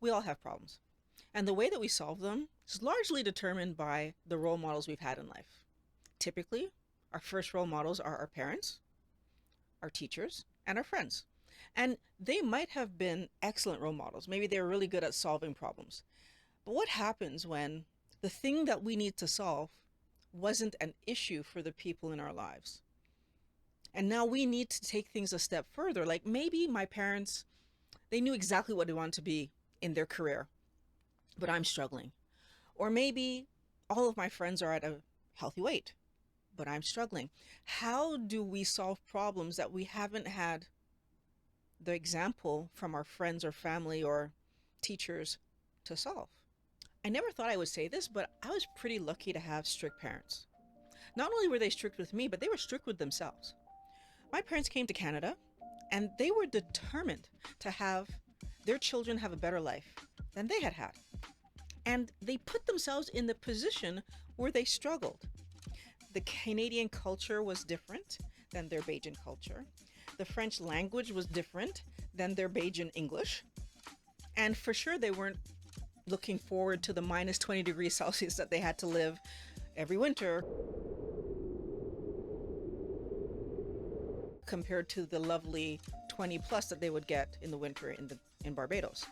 We all have problems. And the way that we solve them is largely determined by the role models we've had in life. Typically, our first role models are our parents, our teachers, and our friends. And they might have been excellent role models. Maybe they were really good at solving problems. But what happens when the thing that we need to solve wasn't an issue for the people in our lives? And now we need to take things a step further. Like maybe my parents, they knew exactly what they wanted to be in their career, but I'm struggling. Or maybe all of my friends are at a healthy weight, but I'm struggling. How do we solve problems that we haven't had the example from our friends or family or teachers to solve? I never thought I would say this, but I was pretty lucky to have strict parents. Not only were they strict with me, but they were strict with themselves. My parents came to Canada and they were determined to have their children have a better life than they had had. And they put themselves in the position where they struggled. The Canadian culture was different than their Bajan culture. The French language was different than their Bajan English. And for sure, they weren't looking forward to the minus 20 degrees Celsius that they had to live every winter compared to the lovely 20 plus that they would get in the winter in Barbados.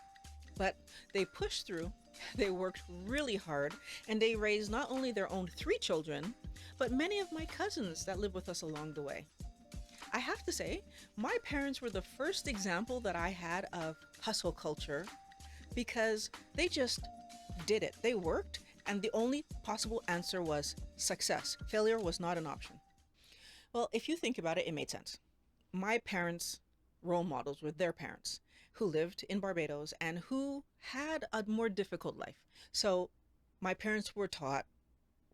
But they pushed through, they worked really hard, and they raised not only their own 3 children, but many of my cousins that live with us along the way. I have to say, my parents were the first example that I had of hustle culture because they just did it. They worked, and the only possible answer was success. Failure was not an option. Well, if you think about it, it made sense. My parents' role models were their parents who lived in Barbados and who had a more difficult life. So my parents were taught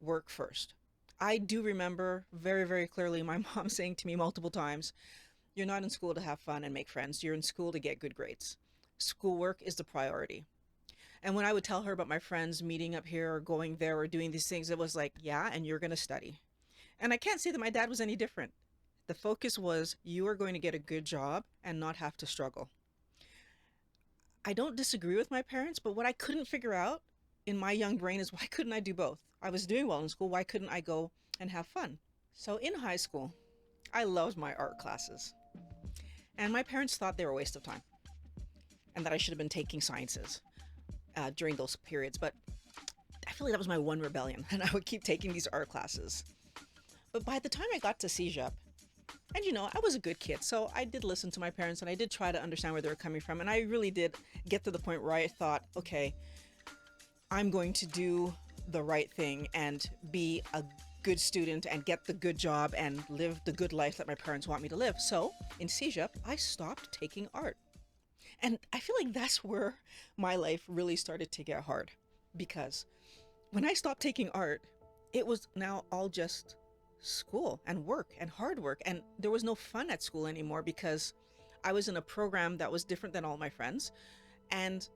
work first. I do remember very, very clearly my mom saying to me multiple times, "You're not in school to have fun and make friends. You're in school to get good grades. Schoolwork is the priority." And when I would tell her about my friends meeting up here or going there or doing these things, it was like, yeah, and you're going to study. And I can't say that my dad was any different. The focus was you are going to get a good job and not have to struggle. I don't disagree with my parents, but what I couldn't figure out in my young brain is why couldn't I do both? I was doing well in school. Why couldn't I go and have fun? So in high school, I loved my art classes. And my parents thought they were a waste of time and that I should have been taking sciences during those periods. But I feel like that was my one rebellion, and I would keep taking these art classes. But by the time I got to CEGEP, and I was a good kid, so I did listen to my parents and I did try to understand where they were coming from. And I really did get to the point where I thought, okay, I'm going to do the right thing and be a good student and get the good job and live the good life that my parents want me to live. So in CEGEP, I stopped taking art. And I feel like that's where my life really started to get hard, because when I stopped taking art, it was now all just school and work and hard work. And there was no fun at school anymore because I was in a program that was different than all my friends. And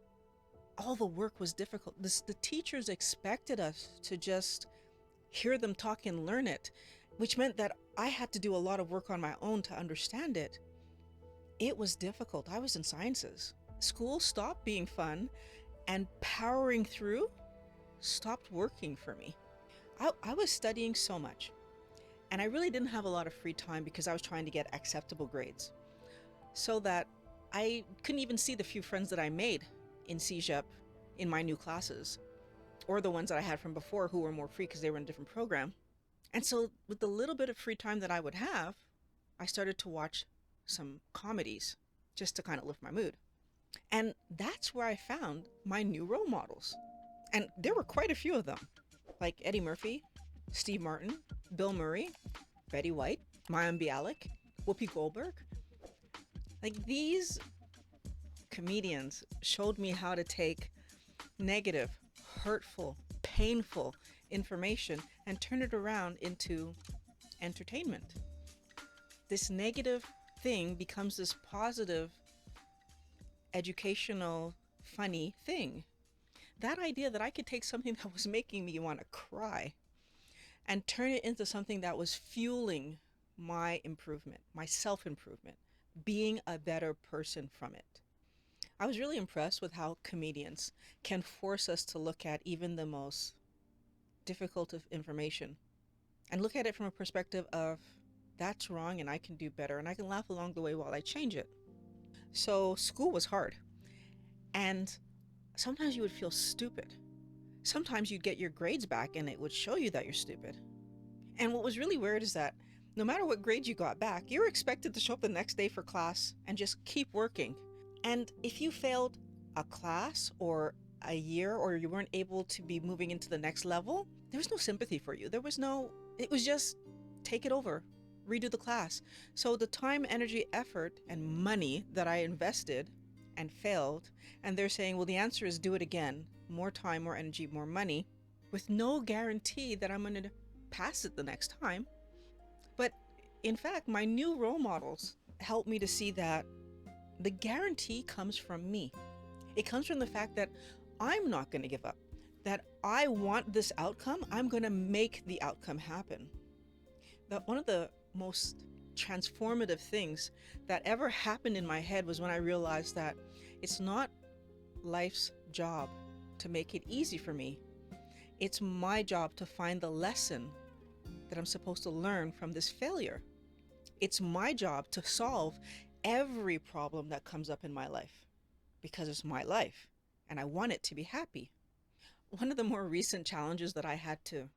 all the work was difficult. The teachers expected us to just hear them talk and learn it, which meant that I had to do a lot of work on my own to understand it. It was difficult. I was in sciences. School stopped being fun, and powering through stopped working for me. I was studying so much, and I really didn't have a lot of free time because I was trying to get acceptable grades, so that I couldn't even see the few friends that I made in CEGEP in my new classes, or the ones that I had from before who were more free because they were in a different program. And so with the little bit of free time that I would have, I started to watch some comedies just to kind of lift my mood. And that's where I found my new role models. And there were quite a few of them, like Eddie Murphy, Steve Martin, Bill Murray, Betty White, Mayim Bialik, Whoopi Goldberg. Like, these comedians showed me how to take negative, hurtful, painful information and turn it around into entertainment. This negative thing becomes this positive, educational, funny thing. That idea that I could take something that was making me want to cry and turn it into something that was fueling my improvement, my self-improvement, being a better person from it. I was really impressed with how comedians can force us to look at even the most difficult of information and look at it from a perspective of that's wrong and I can do better and I can laugh along the way while I change it. So school was hard, and sometimes you would feel stupid. Sometimes you'd get your grades back and it would show you that you're stupid. And what was really weird is that no matter what grades you got back, you were expected to show up the next day for class and just keep working. And if you failed a class or a year, or you weren't able to be moving into the next level, there was no sympathy for you. It was just take it over, redo the class. So the time, energy, effort, and money that I invested and failed, and they're saying, well, the answer is do it again. More time, more energy, more money, with no guarantee that I'm going to pass it the next time. But in fact, my new role models help me to see that the guarantee comes from me. It comes from the fact that I'm not going to give up, that I want this outcome. I'm going to make the outcome happen. That one of the most transformative things that ever happened in my head was when I realized that it's not life's job to make it easy for me. It's my job to find the lesson that I'm supposed to learn from this failure. It's my job to solve every problem that comes up in my life because it's my life and I want it to be happy. One of the more recent challenges that I had to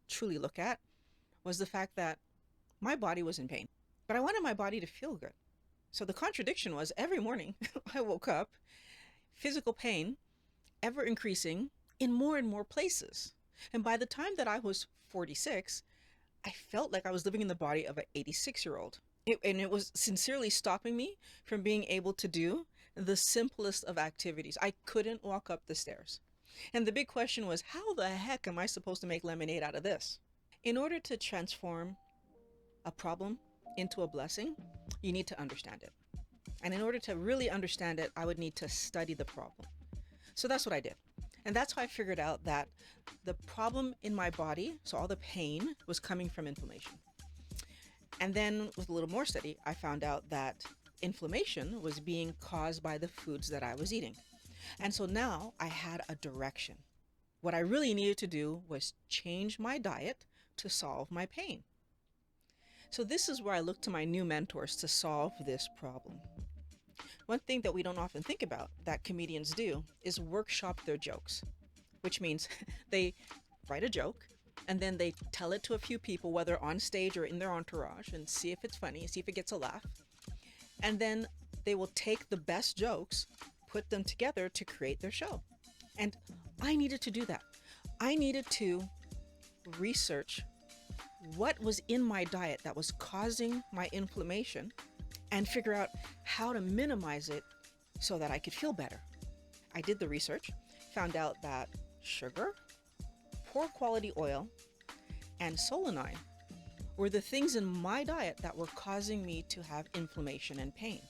truly look at was the fact that my body was in pain, but I wanted my body to feel good. So the contradiction was every morning I woke up, physical pain ever increasing in more and more places. And by the time that I was 46, I felt like I was living in the body of an 86-year-old. And it was sincerely stopping me from being able to do the simplest of activities. I couldn't walk up the stairs. And the big question was, how the heck am I supposed to make lemonade out of this? In order to transform a problem into a blessing, you need to understand it. And in order to really understand it, I would need to study the problem. So that's what I did. And that's how I figured out that the problem in my body, so all the pain, was coming from inflammation. And then with a little more study, I found out that inflammation was being caused by the foods that I was eating. And so now I had a direction. What I really needed to do was change my diet to solve my pain. So this is where I look to my new mentors to solve this problem. One thing that we don't often think about that comedians do is workshop their jokes, which means they write a joke and then they tell it to a few people, whether on stage or in their entourage, and see if it's funny, see if it gets a laugh. And then they will take the best jokes, put them together to create their show. And I needed to do that. I needed to research what was in my diet that was causing my inflammation and figure out how to minimize it so that I could feel better. I did the research, found out that sugar, poor quality oil, and solanine were the things in my diet that were causing me to have inflammation and pain.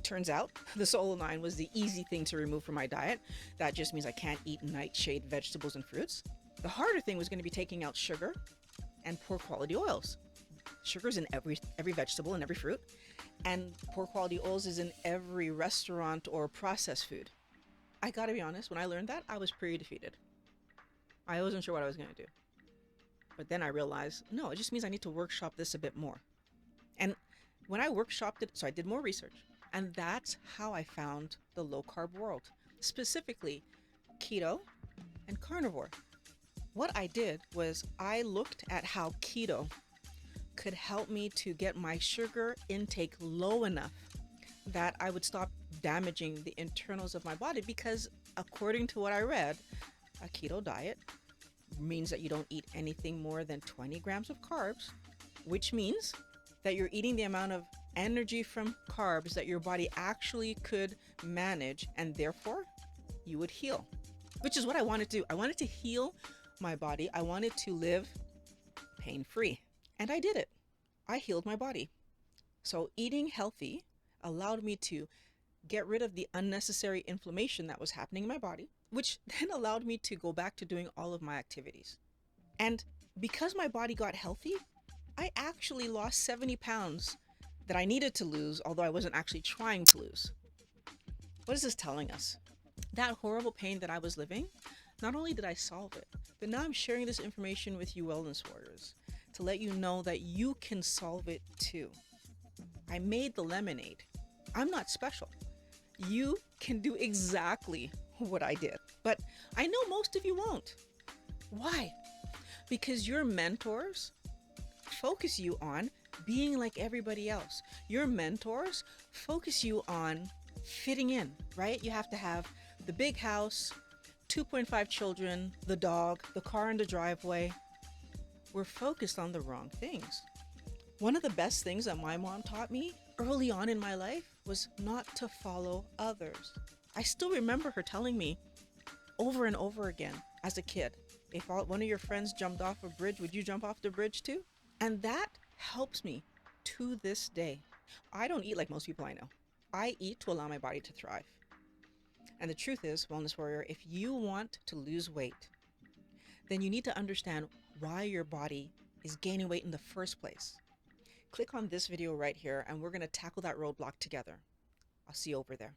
Turns out the solanine was the easy thing to remove from my diet. That just means I can't eat nightshade vegetables and fruits. The harder thing was going to be taking out sugar and poor quality oils. Sugar's in every vegetable and every fruit, and poor quality oils is in every restaurant or processed food. I gotta be honest, when I learned that, I was pretty defeated. I wasn't sure what I was gonna do. But then I realized, no, it just means I need to workshop this a bit more. And when I workshopped it, so I did more research, and that's how I found the low carb world, specifically keto and carnivore. What I did was I looked at how keto could help me to get my sugar intake low enough that I would stop damaging the internals of my body, because according to what I read, a keto diet means that you don't eat anything more than 20 grams of carbs, which means that you're eating the amount of energy from carbs that your body actually could manage, and therefore you would heal, which is what I wanted to do. I wanted to heal my body. I wanted to live pain-free, and I did it. I healed my body. So eating healthy allowed me to get rid of the unnecessary inflammation that was happening in my body, which then allowed me to go back to doing all of my activities. And because my body got healthy, I actually lost 70 pounds that I needed to lose, although I wasn't actually trying to lose. What is this telling us? That horrible pain that I was living, not only did I solve it, but now I'm sharing this information with you wellness warriors to let you know that you can solve it too. I made the lemonade. I'm not special. You can do exactly what I did. But I know most of you won't. Why? Because your mentors focus you on being like everybody else. Your mentors focus you on fitting in, right? You have to have the big house, 2.5 children, the dog, the car in the driveway. We're focused on the wrong things. One of the best things that my mom taught me early on in my life was not to follow others. I still remember her telling me over and over again as a kid, if one of your friends jumped off a bridge, would you jump off the bridge too? And that helps me to this day. I don't eat like most people I know. I eat to allow my body to thrive. And the truth is, Wellness Warrior, if you want to lose weight, then you need to understand why your body is gaining weight in the first place. Click on this video right here, and we're going to tackle that roadblock together. I'll see you over there.